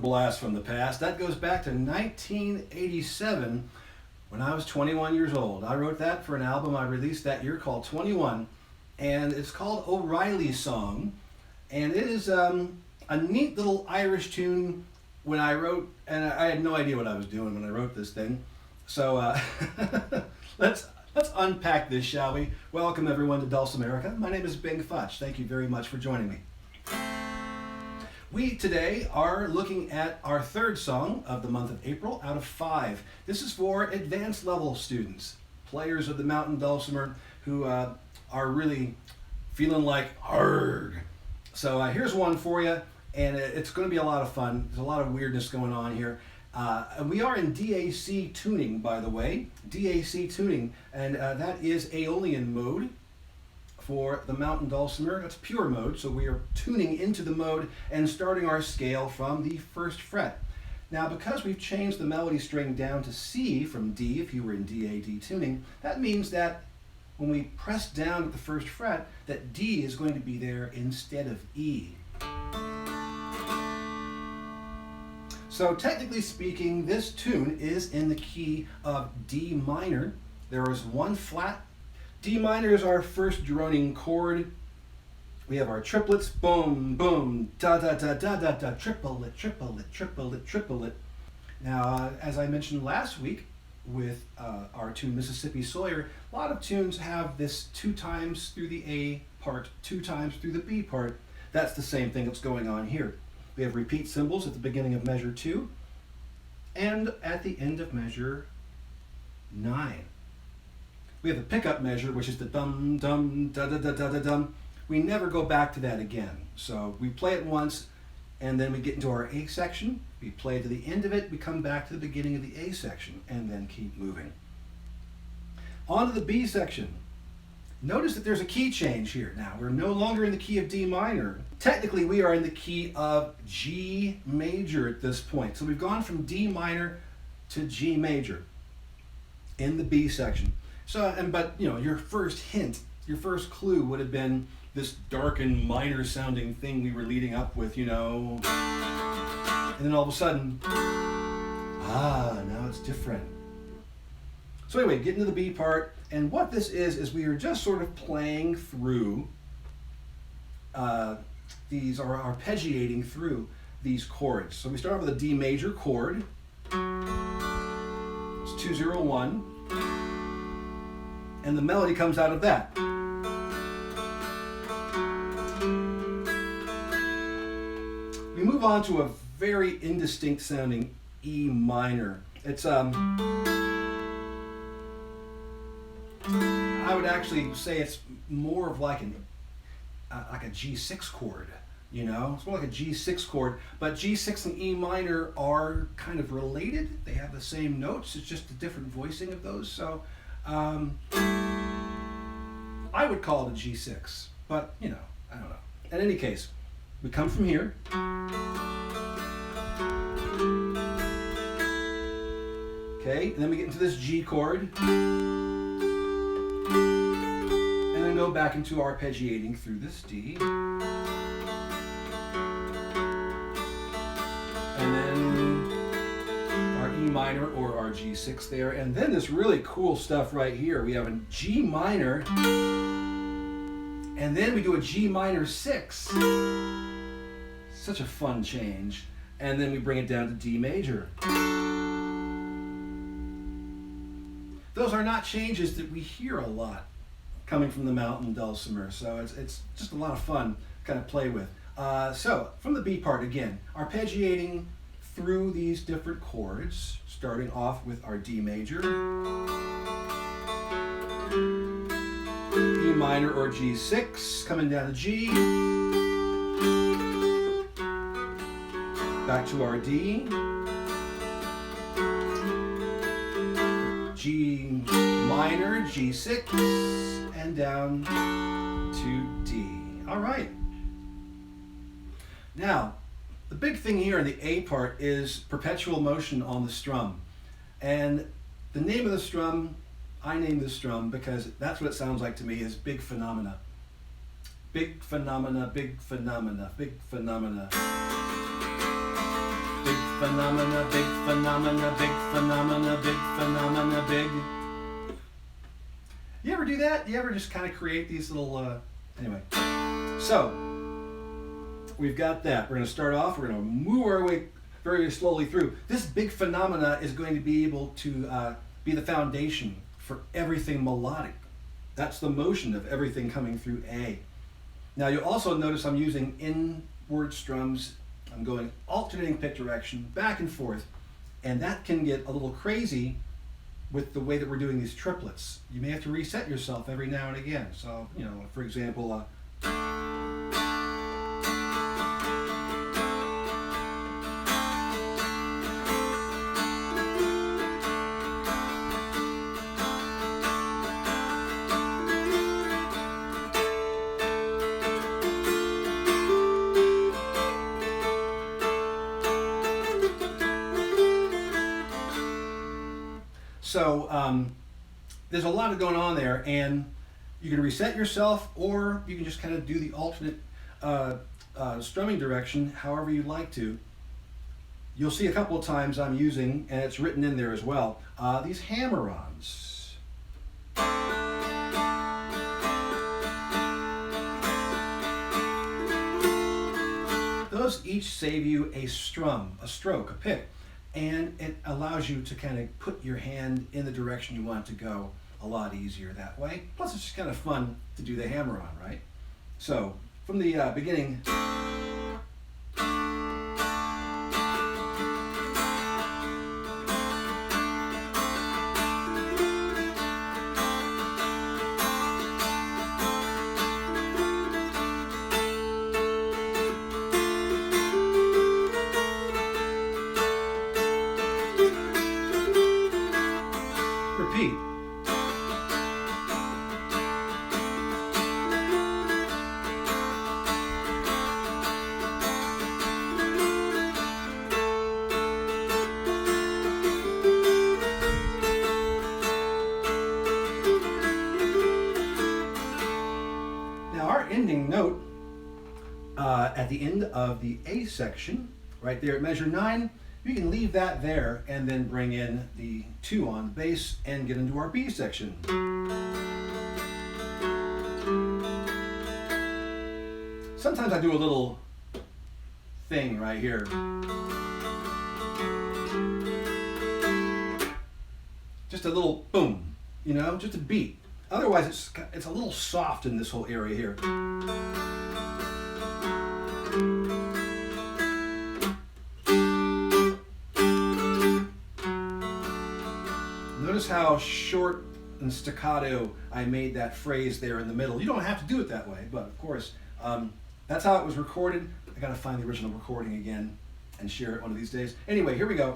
blast from the past. That goes back to 1987 when I was 21 years old. I wrote that for an album I released that year called 21, and it's called O'Reilly's Song. And it is a neat little Irish tune when I wrote, and I had no idea what I was doing when I wrote this thing. So let's unpack this, shall we? Welcome everyone to Dulcimerica. My name is Futch. Thank you very much for joining me. We today are looking at our third song of the month of April out of 5. This is for advanced level students, players of the mountain dulcimer who are really feeling like hard. So here's one for you, and it's going to be a lot of fun. There's a lot of weirdness going on here. And we are in DAC tuning, by the way. DAC tuning, and that is Aeolian mode for the mountain dulcimer. That's pure mode, so we are tuning into the mode and starting our scale from the 1st fret. Now, because we've changed the melody string down to C from D, if you were in DAD tuning, that means that when we press down at the 1st fret, that D is going to be there instead of E. So technically speaking, this tune is in the key of D minor. There is one flat. D minor is our first droning chord. We have our triplets, boom, boom, da da da da da da, triplet, triplet, triplet, triplet. Now, as I mentioned last week with our tune Mississippi Sawyer, a lot of tunes have this 2 times through the A part, 2 times through the B part. That's the same thing that's going on here. We have repeat cymbals at the beginning of measure 2 and at the end of measure 9. We have the pickup measure, which is the dum dum da da da da da dum. We never go back to that again. So we play it once, and then we get into our A section. We play to the end of it. We come back to the beginning of the A section, and then keep moving. On to the B section. Notice that there's a key change here. Now we're no longer in the key of D minor. Technically, we are in the key of G major at this point. So we've gone from D minor to G major in the B section. So, but you know, your first hint, your first clue would have been this dark and minor sounding thing we were leading up with, you know. And then all of a sudden, now it's different. So anyway, get into the B part, and what this is we are just sort of playing through these, or arpeggiating through these chords. So we start off with a D major chord. It's 2-0-1. And the melody comes out of that. We move on to a very indistinct sounding E minor. It's I would actually say it's more of like a G6 chord, you know? It's more like a G6 chord, but G6 and E minor are kind of related. They have the same notes, it's just a different voicing of those. So I would call it a G6, but you know, I don't know. In any case, we come from here. Okay, and then we get into this G chord. And then go back into arpeggiating through this D. And then our E minor or our G6 there, and then this really cool stuff right here. We have a G minor, and then we do a G minor 6. Such a fun change. And then we bring it down to D major. Those are not changes that we hear a lot coming from the mountain dulcimer, so it's just a lot of fun to kind of play with. So from the B part again, arpeggiating through these different chords, starting off with our D major, E minor or G6, coming down to G, back to our D, G minor, G6, and down to D. All right. Now, the big thing here in the A part is perpetual motion on the strum. And the name of the strum, I named the strum because that's what it sounds like to me, is big phenomena. Big phenomena, big phenomena, big phenomena. Big phenomena, big phenomena, big phenomena, big phenomena, big. You ever do that? You ever just kind of create these little, anyway. So, we've got that. We're going to start off, we're going to move our way very slowly through. This big phenomena is going to be able to be the foundation for everything melodic. That's the motion of everything coming through A. Now you'll also notice I'm using inward strums. I'm going alternating pick direction, back and forth, and that can get a little crazy with the way that we're doing these triplets. You may have to reset yourself every now and again. So, you know, for example, there's a lot going on there, and you can reset yourself, or you can just kind of do the alternate strumming direction however you'd like to. You'll see a couple of times I'm using, and it's written in there as well, these hammer-ons. Those each save you a strum, a stroke, a pick. And it allows you to kind of put your hand in the direction you want it to go a lot easier that way. Plus, it's just kind of fun to do the hammer-on, right? So, from the beginning. Repeat. Now our ending note at the end of the A section, right there at measure 9, you can leave that there and then bring in the 2 on bass and get into our B section. Sometimes I do a little thing right here. Just a little boom, you know, just a beat. Otherwise it's a little soft in this whole area here. Notice how short and staccato I made that phrase there in the middle. You don't have to do it that way, but of course, that's how it was recorded. I gotta find the original recording again and share it one of these days. Anyway, here we go.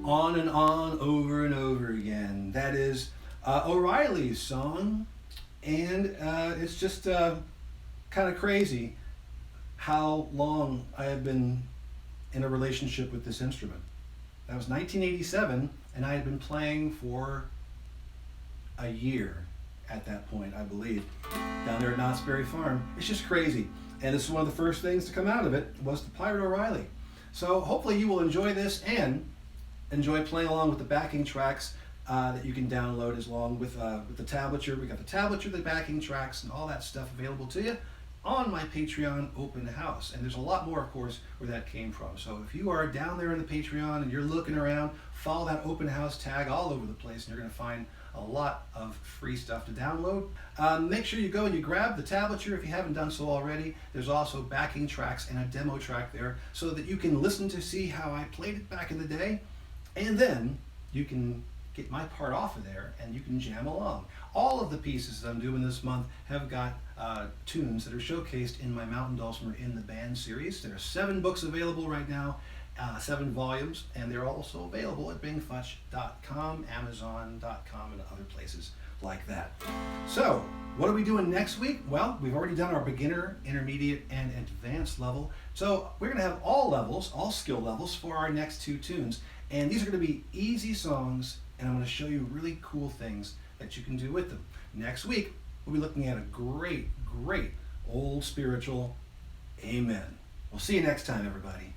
On and on, over and over again. That is O'Reilly's song, and it's just kind of crazy how long I have been in a relationship with this instrument. That was 1987, and I had been playing for a year at that point, I believe, down there at Knott's Berry Farm. It's just crazy, and this is one of the first things to come out of it was the Pirate O'Reilly. So hopefully you will enjoy this and enjoy playing along with the backing tracks that you can download as long with the tablature. We got the tablature, the backing tracks, and all that stuff available to you on my Patreon open house. And there's a lot more, of course, where that came from. So if you are down there in the Patreon and you're looking around, follow that open house tag all over the place, and you're going to find a lot of free stuff to download. Make sure you go and you grab the tablature if you haven't done so already. There's also backing tracks and a demo track there so that you can listen to see how I played it back in the day. And then you can get my part off of there and you can jam along. All of the pieces that I'm doing this month have got tunes that are showcased in my Mountain Dulcimer in the Band series. There are 7 books available right now, 7 volumes, and they're also available at bingfutch.com, amazon.com, and other places like that. So, what are we doing next week? Well, we've already done our beginner, intermediate, and advanced level. So we're going to have all levels, all skill levels for our next 2 tunes. And these are going to be easy songs, and I'm going to show you really cool things that you can do with them. Next week, we'll be looking at a great, great old spiritual, Amen. We'll see you next time, everybody.